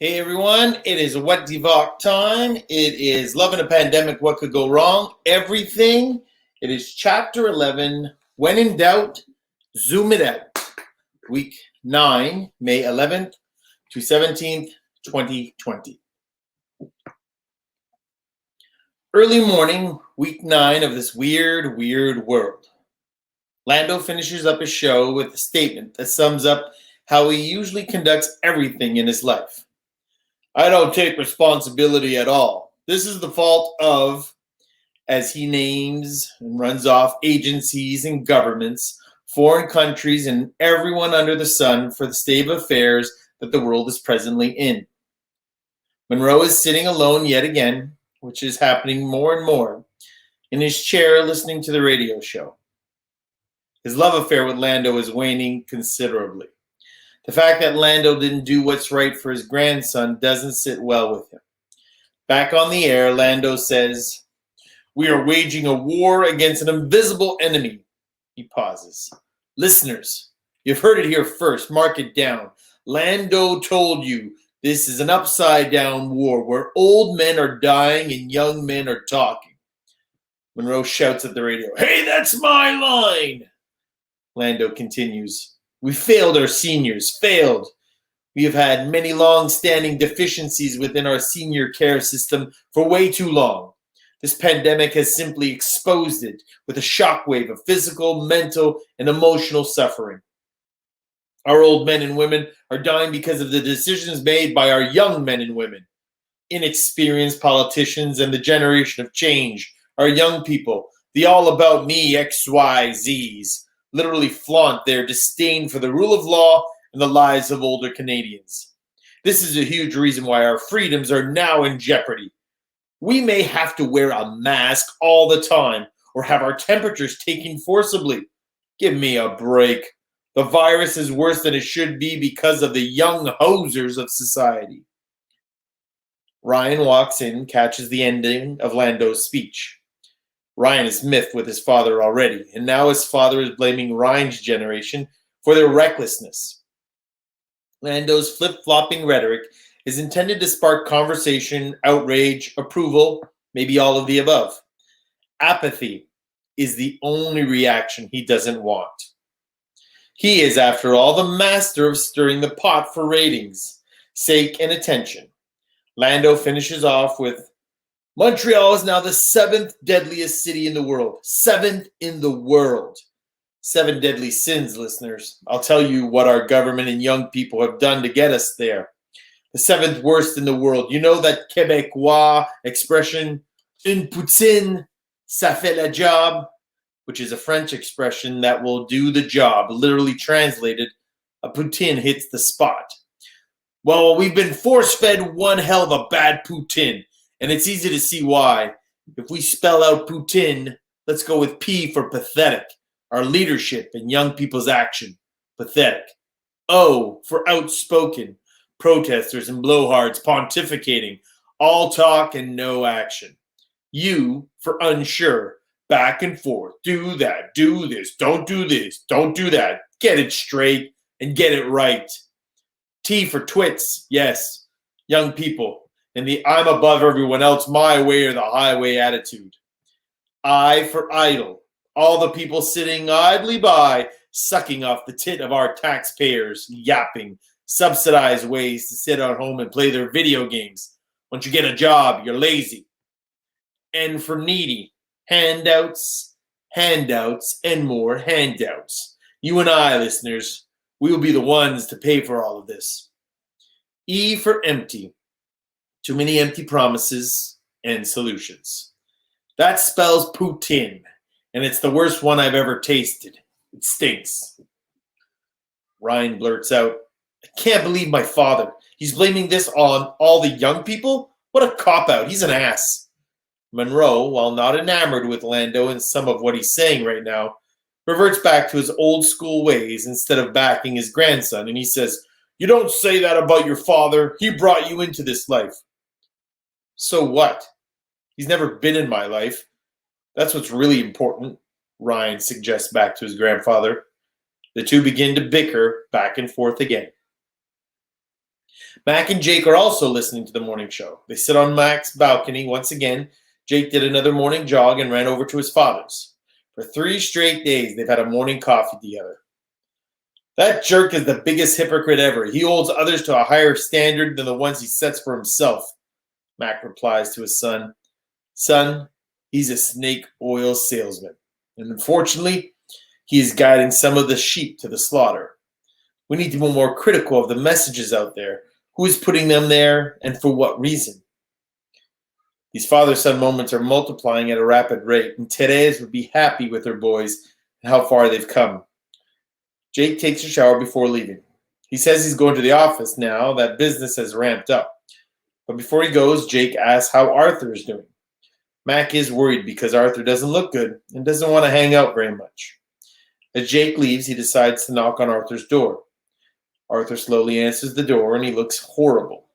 Hey everyone, it is what DIVOC time. It is Love in a Pandemic, What Could Go Wrong? Everything. It is chapter 11, When in Doubt, Zoom It Out. Week 9, May 11th to 17th, 2020. Early morning, week 9 of this weird world. Lando finishes up his show with a statement that sums up how he usually conducts everything in his life. I don't take responsibility at all. This is the fault of, as he names and runs off agencies and governments, foreign countries, and everyone under the sun for the state of affairs that the world is presently in. Monroe is sitting alone yet again, which is happening more and more, in his chair listening to the radio show. His love affair with Lando is waning considerably. The fact that Lando didn't do what's right for his grandson doesn't sit well with him. Back on the air, Lando says, "We are waging a war against an invisible enemy." He pauses. "Listeners, you've heard it here first. Mark it down. Lando told you this is an upside-down war where old men are dying and young men are talking." Monroe shouts at the radio, "Hey, that's my line!" Lando continues, "We failed our seniors, failed. We have had many long-standing deficiencies within our senior care system for way too long. This pandemic has simply exposed it with a shockwave of physical, mental, and emotional suffering. Our old men and women are dying because of the decisions made by our young men and women. Inexperienced politicians and the generation of change, our young people, the all-about-me XYZs, literally flaunt their disdain for the rule of law and the lives of older Canadians. This is a huge reason why our freedoms are now in jeopardy. We may have to wear a mask all the time or have our temperatures taken forcibly. Give me a break. The virus is worse than it should be because of the young hosers of society." Ryan walks in, catches the ending of Lando's speech. Ryan is miffed with his father already, and now his father is blaming Ryan's generation for their recklessness. Lando's flip-flopping rhetoric is intended to spark conversation, outrage, approval, maybe all of the above. Apathy is the only reaction he doesn't want. He is, after all, the master of stirring the pot for ratings, sake, and attention. Lando finishes off with, "Montreal is now the 7th deadliest city in the world. 7th in the world. 7 deadly sins, listeners. I'll tell you what our government and young people have done to get us there. The 7th worst in the world. You know that Québécois expression, une poutine, ça fait la job," which is a French expression that will do the job. Literally translated, a poutine hits the spot. Well, we've been force-fed one hell of a bad poutine. And it's easy to see why. If we spell out Putin, let's go with P for pathetic. Our leadership and young people's action. Pathetic. O for outspoken. Protesters and blowhards pontificating. All talk and no action. U for unsure. Back and forth. Do that. Do this. Don't do this. Don't do that. Get it straight and get it right. T for twits. Yes. Young people. And the "I'm above everyone else, my way or the highway" attitude. I for idle. All the people sitting idly by, sucking off the tit of our taxpayers, yapping, subsidized ways to sit at home and play their video games. Once you get a job, you're lazy. N for needy. Handouts, handouts, and more handouts. You and I, listeners, we will be the ones to pay for all of this. E for empty. Too many empty promises and solutions. That spells Putin, and it's the worst one I've ever tasted. It stinks. Ryan blurts out, "I can't believe my father. He's blaming this on all the young people? What a cop-out. He's an ass." Monroe, while not enamored with Lando and some of what he's saying right now, reverts back to his old school ways instead of backing his grandson, and he says, "You don't say that about your father. He brought you into this life." "So what? He's never been in my life. That's what's really important," Ryan suggests back to his grandfather. The two begin to bicker back and forth again. Mac and Jake are also listening to the morning show. They sit on Mac's balcony once again. Jake did another morning jog and ran over to his father's. For 3 straight days, they've had a morning coffee together. That jerk is the biggest hypocrite ever. He holds others to a higher standard than the ones he sets for himself, Mac replies to his son. Son, he's a snake oil salesman. And unfortunately, he is guiding some of the sheep to the slaughter. We need to be more critical of the messages out there. Who is putting them there and for what reason? These father-son moments are multiplying at a rapid rate, and Therese would be happy with her boys and how far they've come. Jake takes a shower before leaving. He says he's going to the office now that business has ramped up. But before he goes, Jake asks how Arthur is doing. Mac is worried because Arthur doesn't look good and doesn't want to hang out very much. As Jake leaves, he decides to knock on Arthur's door. Arthur slowly answers the door and he looks horrible.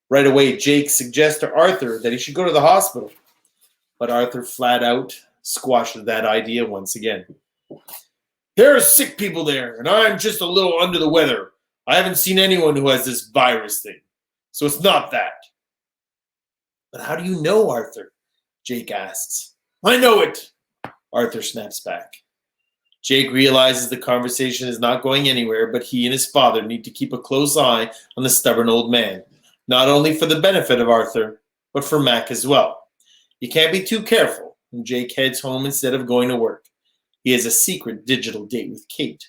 Right away, Jake suggests to Arthur that he should go to the hospital. But Arthur flat out squashes that idea once again. There are sick people there, and I'm just a little under the weather. I haven't seen anyone who has this virus thing, so it's not that. But how do you know, Arthur? Jake asks. I know it, Arthur snaps back. Jake realizes the conversation is not going anywhere, but he and his father need to keep a close eye on the stubborn old man, not only for the benefit of Arthur, but for Mac as well. You can't be too careful, and Jake heads home instead of going to work. He has a secret digital date with Kate.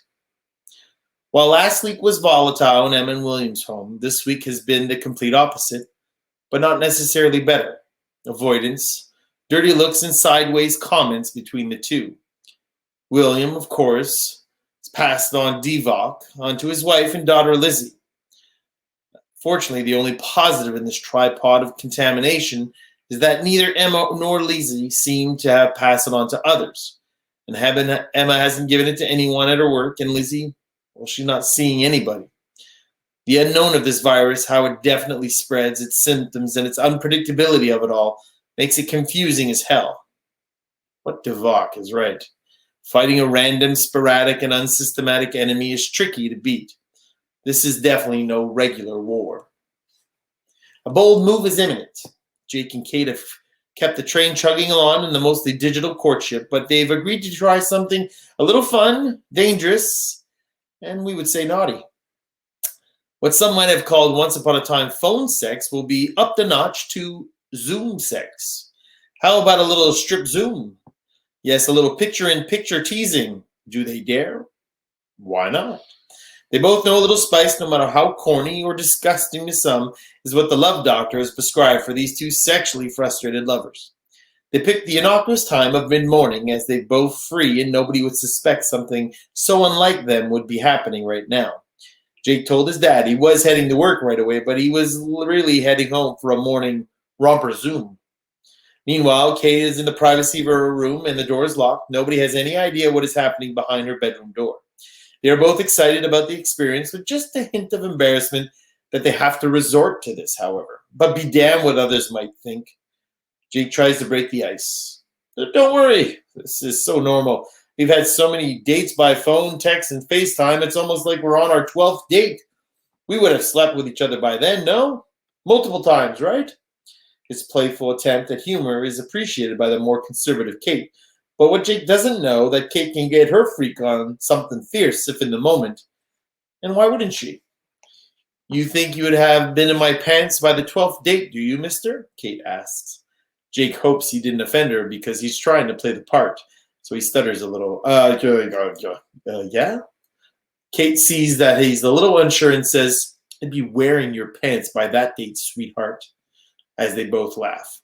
While last week was volatile in Emma and William's home, this week has been the complete opposite, but not necessarily better. Avoidance, dirty looks, and sideways comments between the two. William, of course, has passed on DIVOC onto his wife and daughter Lizzie. Fortunately, the only positive in this tripod of contamination is that neither Emma nor Lizzie seem to have passed it on to others. And Emma hasn't given it to anyone at her work, and Lizzie, well, she's not seeing anybody. The unknown of this virus, how it definitely spreads, its symptoms, and its unpredictability of it all, makes it confusing as hell. What DIVOC is right. Fighting a random, sporadic, and unsystematic enemy is tricky to beat. This is definitely no regular war. A bold move is imminent. Jake and Kate have kept the train chugging along in the mostly digital courtship, but they've agreed to try something a little fun, dangerous, and we would say naughty. What some might have called once upon a time phone sex will be up the notch to Zoom sex. How about a little strip Zoom? Yes, a little picture-in-picture teasing. Do they dare? Why not? They both know a little spice, no matter how corny or disgusting to some, is what the love doctor has prescribed for these two sexually frustrated lovers. They picked the innocuous time of mid-morning as they both free and nobody would suspect something so unlike them would be happening right now. Jake told his dad he was heading to work right away, but he was really heading home for a morning romper Zoom. Meanwhile, Kate is in the privacy of her room and the door is locked. Nobody has any idea what is happening behind her bedroom door. They are both excited about the experience with just a hint of embarrassment that they have to resort to this, however. But be damned what others might think. Jake tries to break the ice. Don't worry, this is so normal. We've had so many dates by phone, text, and FaceTime, it's almost like we're on our 12th date. We would have slept with each other by then, no? Multiple times, right? His playful attempt at humor is appreciated by the more conservative Kate. But what Jake doesn't know, that Kate can get her freak on something fierce if in the moment. And why wouldn't she? You think you would have been in my pants by the 12th date, do you, mister? Kate asks. Jake hopes he didn't offend her because he's trying to play the part. So he stutters a little. Yeah? Kate sees that he's a little unsure and says, I'd be wearing your pants by that date, sweetheart, as they both laugh.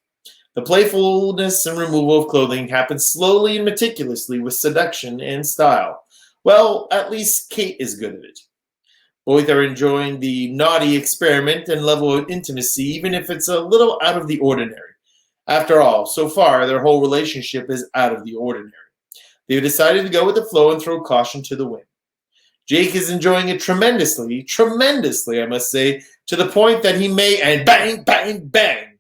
The playfulness and removal of clothing happens slowly and meticulously with seduction and style. Well, at least Kate is good at it. Both are enjoying the naughty experiment and level of intimacy, even if it's a little out of the ordinary. After all, so far, their whole relationship is out of the ordinary. They've decided to go with the flow and throw caution to the wind. Jake is enjoying it tremendously, I must say, to the point that he may, and bang, bang, bang.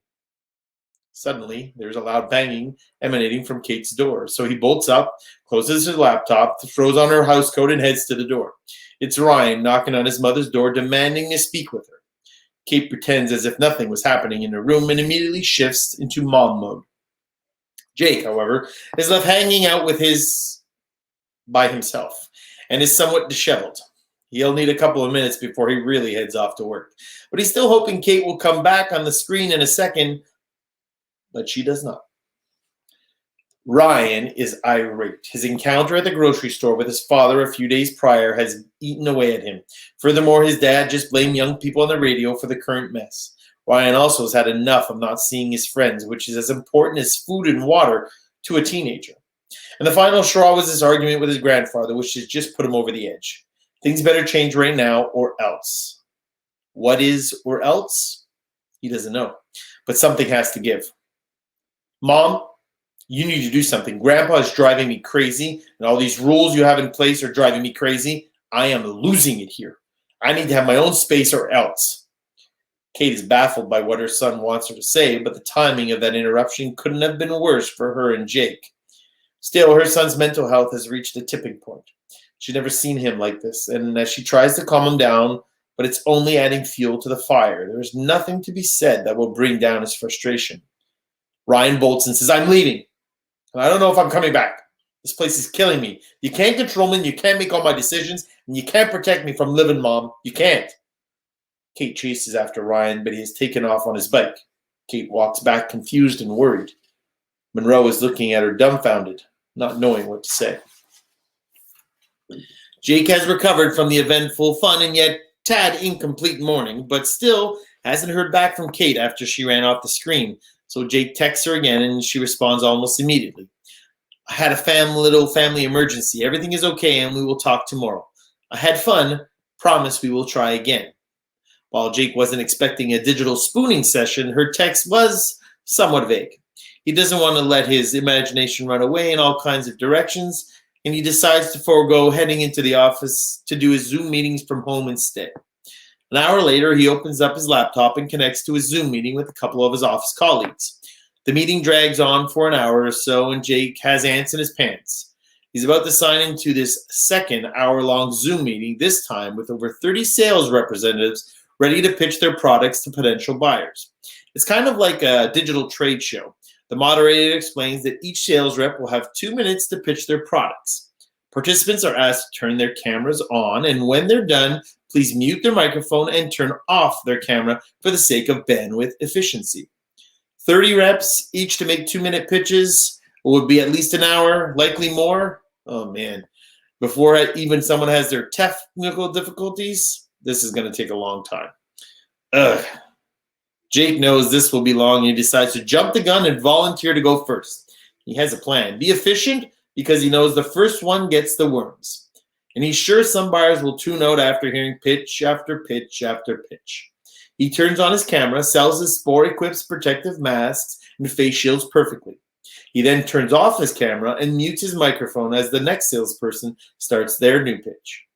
Suddenly, there's a loud banging emanating from Kate's door. So he bolts up, closes his laptop, throws on her housecoat, and heads to the door. It's Ryan knocking on his mother's door, demanding to speak with her. Kate pretends as if nothing was happening in her room and immediately shifts into mom mode. Jake, however, is left hanging out by himself and is somewhat disheveled. He'll need a couple of minutes before he really heads off to work. But he's still hoping Kate will come back on the screen in a second, but she does not. Ryan is irate. His encounter at the grocery store with his father a few days prior has eaten away at him. Furthermore, his dad just blamed young people on the radio for the current mess. Ryan also has had enough of not seeing his friends, which is as important as food and water to a teenager. And the final straw was his argument with his grandfather, which has just put him over the edge. Things better change right now or else. What is or else? He doesn't know. But something has to give. Mom, you need to do something. Grandpa is driving me crazy, and all these rules you have in place are driving me crazy. I am losing it here. I need to have my own space or else. Kate is baffled by what her son wants her to say, but the timing of that interruption couldn't have been worse for her and Jake. Still, her son's mental health has reached a tipping point. She'd never seen him like this, and as she tries to calm him down, but it's only adding fuel to the fire. There is nothing to be said that will bring down his frustration. Ryan bolts and says, I'm leaving. I don't know if I'm coming back. This place is killing me. You can't control me, you can't make all my decisions, and you can't protect me from living, Mom. You can't. Kate chases after Ryan, but he has taken off on his bike. Kate walks back confused and worried. Monroe is looking at her dumbfounded, not knowing what to say. Jake has recovered from the eventful, fun, and yet tad incomplete morning, but still hasn't heard back from Kate after she ran off the screen. So Jake texts her again, and she responds almost immediately. I had a little family emergency. Everything is okay, and we will talk tomorrow. I had fun. Promise we will try again. While Jake wasn't expecting a digital spooning session, her text was somewhat vague. He doesn't want to let his imagination run away in all kinds of directions, and he decides to forego heading into the office to do his Zoom meetings from home instead. An hour later, he opens up his laptop and connects to a Zoom meeting with a couple of his office colleagues. The meeting drags on for an hour or so, and Jake has ants in his pants. He's about to sign into this second hour-long Zoom meeting, this time with over 30 sales representatives ready to pitch their products to potential buyers. It's kind of like a digital trade show. The moderator explains that each sales rep will have 2 minutes to pitch their products. Participants are asked to turn their cameras on, and when they're done, please mute their microphone and turn off their camera for the sake of bandwidth efficiency. 30 reps, each to make 2-minute pitches, would be at least an hour, likely more. Oh man, before even someone has their technical difficulties, this is going to take a long time. Ugh. Jake knows this will be long, and he decides to jump the gun and volunteer to go first. He has a plan. Be efficient because he knows the first one gets the worms. And he's sure some buyers will tune out after hearing pitch after pitch after pitch. He turns on his camera, sells his spore-equipped protective masks and face shields perfectly. He then turns off his camera and mutes his microphone as the next salesperson starts their new pitch.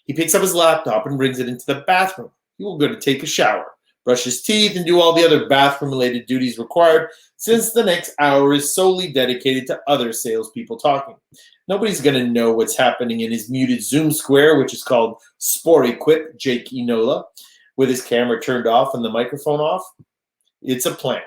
He picks up his laptop and brings it into the bathroom. He will go to take a shower, brush his teeth, and do all the other bathroom-related duties required, since the next hour is solely dedicated to other salespeople talking. Nobody's going to know what's happening in his muted Zoom square, which is called Spore Equip Jake Enola, with his camera turned off and the microphone off. It's a plan.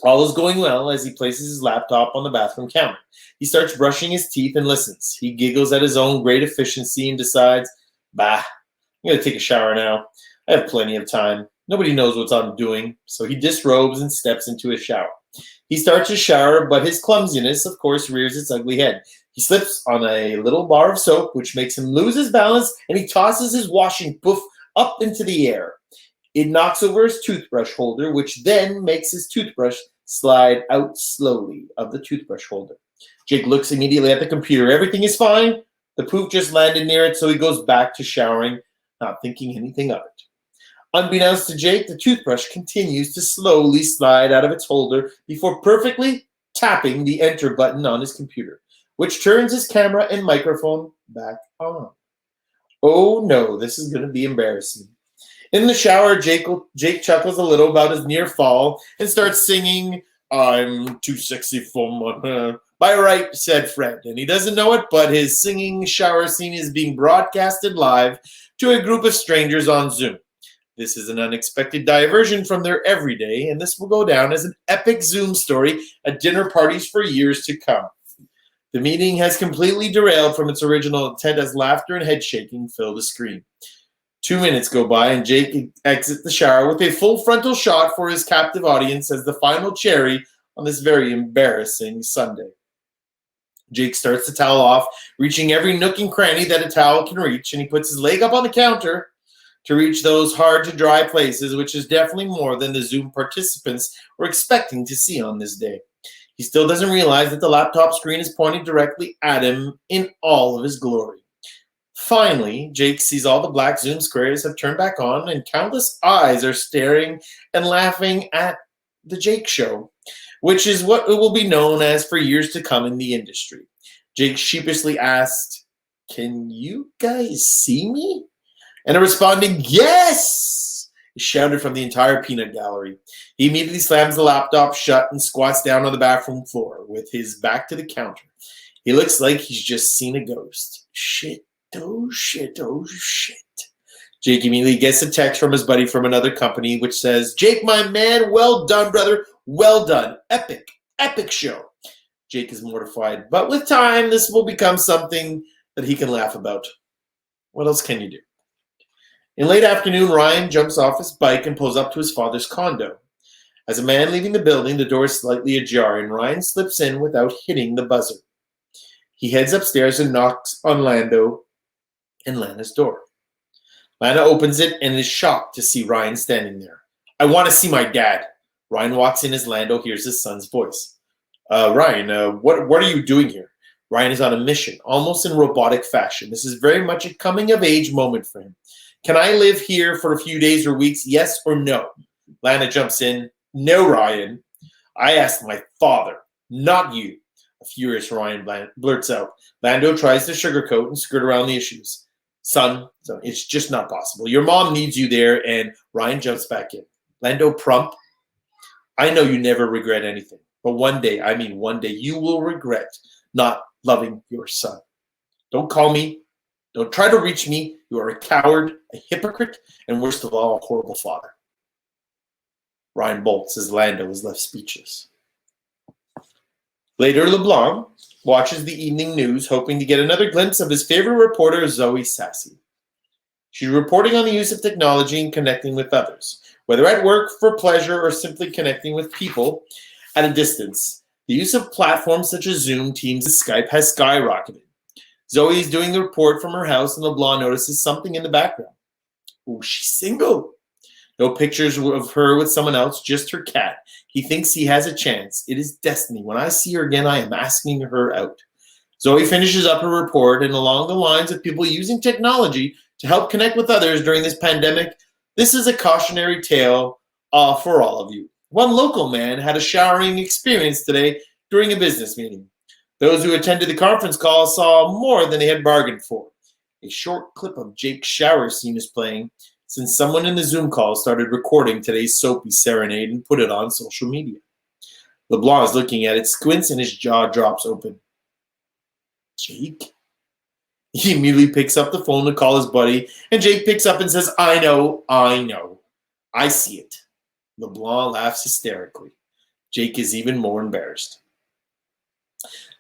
All is going well as he places his laptop on the bathroom counter. He starts brushing his teeth and listens. He giggles at his own great efficiency and decides, I'm going to take a shower now. I have plenty of time. Nobody knows what I'm doing. So he disrobes and steps into his shower. He starts his shower, but his clumsiness, of course, rears its ugly head. He slips on a little bar of soap, which makes him lose his balance, and he tosses his washing poof up into the air. It knocks over his toothbrush holder, which then makes his toothbrush slide out slowly of the toothbrush holder. Jake looks immediately at the computer. Everything is fine. The poop just landed near it, so he goes back to showering, not thinking anything of it. Unbeknownst to Jake, the toothbrush continues to slowly slide out of its holder before perfectly tapping the enter button on his computer, which turns his camera and microphone back on. Oh no, this is going to be embarrassing. In the shower, Jake chuckles a little about his near fall and starts singing, I'm too sexy for my... By right, said Fred, and he doesn't know it, but his singing shower scene is being broadcasted live to a group of strangers on Zoom. This is an unexpected diversion from their everyday, and this will go down as an epic Zoom story at dinner parties for years to come. The meeting has completely derailed from its original intent as laughter and head shaking fill the screen. 2 minutes go by and Jake exits the shower with a full frontal shot for his captive audience as the final cherry on this very embarrassing Sunday. Jake starts the towel off, reaching every nook and cranny that a towel can reach, and he puts his leg up on the counter to reach those hard-to-dry places, which is definitely more than the Zoom participants were expecting to see on this day. He still doesn't realize that the laptop screen is pointing directly at him in all of his glory. Finally, Jake sees all the black Zoom squares have turned back on, and countless eyes are staring and laughing at the Jake Show, which is what it will be known as for years to come in the industry. Jake sheepishly asked, "Can you guys see me?" And a responding "Yes!" is shouted from the entire peanut gallery. He immediately slams the laptop shut and squats down on the bathroom floor with his back to the counter. He looks like he's just seen a ghost. Shit, oh shit, oh shit. Jake immediately gets a text from his buddy from another company which says, "Jake, my man, well done, brother. Well done. Epic, epic show." Jake is mortified, but with time, this will become something that he can laugh about. What else can you do? In late afternoon, Ryan jumps off his bike and pulls up to his father's condo. As a man leaving the building, the door is slightly ajar, and Ryan slips in without hitting the buzzer. He heads upstairs and knocks on Lando and Lana's door. Lana opens it and is shocked to see Ryan standing there. "I want to see my dad." Ryan walks in as Lando hears his son's voice. Ryan, what are you doing here?" Ryan is on a mission, almost in robotic fashion. This is very much a coming-of-age moment for him. "Can I live here for a few days or weeks, yes or no?" Lana jumps in. "No, Ryan. I asked my father, not you." A furious Ryan blurts out. Lando tries to sugarcoat and skirt around the issues. Son, it's just not possible. Your mom needs you there," and Ryan jumps back in. "Lando Prump, I know you never regret anything, but one day, you will regret not loving your son. Don't call me. Don't try to reach me. You are a coward, a hypocrite, and worst of all, a horrible father." Ryan bolts as Lando is left speechless. Later, LeBlanc watches the evening news, hoping to get another glimpse of his favorite reporter, Zoe Sassy. She's reporting on the use of technology and connecting with others, whether at work, for pleasure, or simply connecting with people at a distance. The use of platforms such as Zoom, Teams, and Skype has skyrocketed. Zoe is doing the report from her house, and LeBlanc notices something in the background. Oh, she's single. No pictures of her with someone else, just her cat. He thinks he has a chance. It is destiny. When I see her again, I am asking her out. Zoe finishes up her report, and along the lines of people using technology to help connect with others during this pandemic, this is a cautionary tale for all of you. One local man had a showering experience today during a business meeting. Those who attended the conference call saw more than they had bargained for. A short clip of Jake's shower scene is playing since someone in the Zoom call started recording today's soapy serenade and put it on social media. LeBlanc is looking at it, squints, and his jaw drops open. Jake? He immediately picks up the phone to call his buddy, and Jake picks up and says, I know. I see it." LeBlanc laughs hysterically. Jake is even more embarrassed.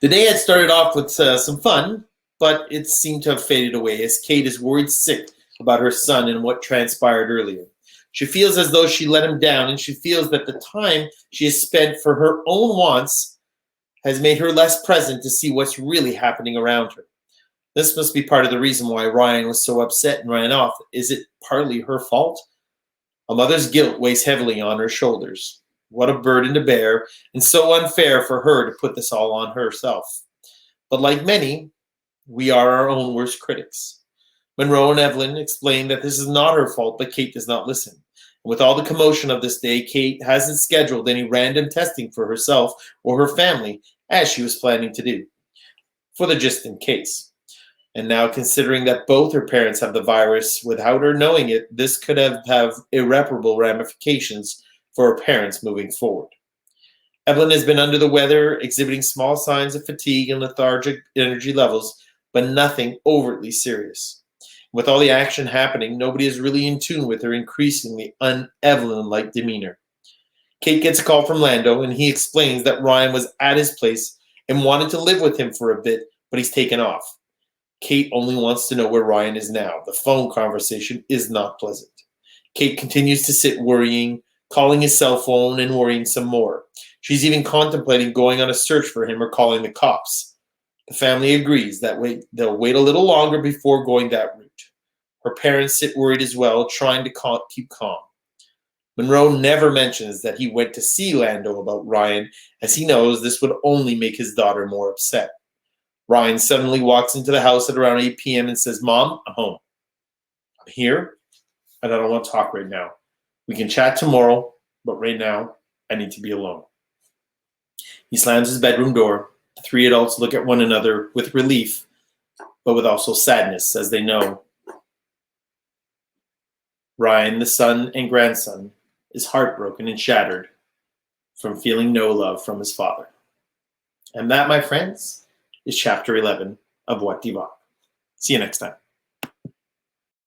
The day had started off with some fun, but it seemed to have faded away as Kate is worried sick about her son and what transpired earlier. She feels as though she let him down, and she feels that the time she has spent for her own wants has made her less present to see what's really happening around her. This must be part of the reason why Ryan was so upset and ran off. Is it partly her fault? A mother's guilt weighs heavily on her shoulders. What a burden to bear, and so unfair for her to put this all on herself. But like many, we are our own worst critics. Monroe and Evelyn explain that this is not her fault, but Kate does not listen. And with all the commotion of this day, Kate hasn't scheduled any random testing for herself or her family, as she was planning to do, for the just in case. And now, considering that both her parents have the virus without her knowing it, this could have irreparable ramifications for her parents moving forward. Evelyn has been under the weather, exhibiting small signs of fatigue and lethargic energy levels, but nothing overtly serious. With all the action happening, nobody is really in tune with her increasingly un-Evelyn-like demeanor. Kate gets a call from Lando, and he explains that Ryan was at his place and wanted to live with him for a bit, but he's taken off. Kate only wants to know where Ryan is now. The phone conversation is not pleasant. Kate continues to sit worrying, calling his cell phone and worrying some more. She's even contemplating going on a search for him or calling the cops. The family agrees that they'll wait a little longer before going that route. Her parents sit worried as well, trying to keep calm. Monroe never mentions that he went to see Lando about Ryan, as he knows this would only make his daughter more upset. Ryan suddenly walks into the house at around 8 p.m. and says, "Mom, I'm home. I'm here, and I don't want to talk right now. We can chat tomorrow, but right now, I need to be alone." He slams his bedroom door. The three adults look at one another with relief, but with also sadness, as they know Ryan, the son and grandson, is heartbroken and shattered from feeling no love from his father. And that, my friends, is chapter 11 of What DIVOC. See you next time.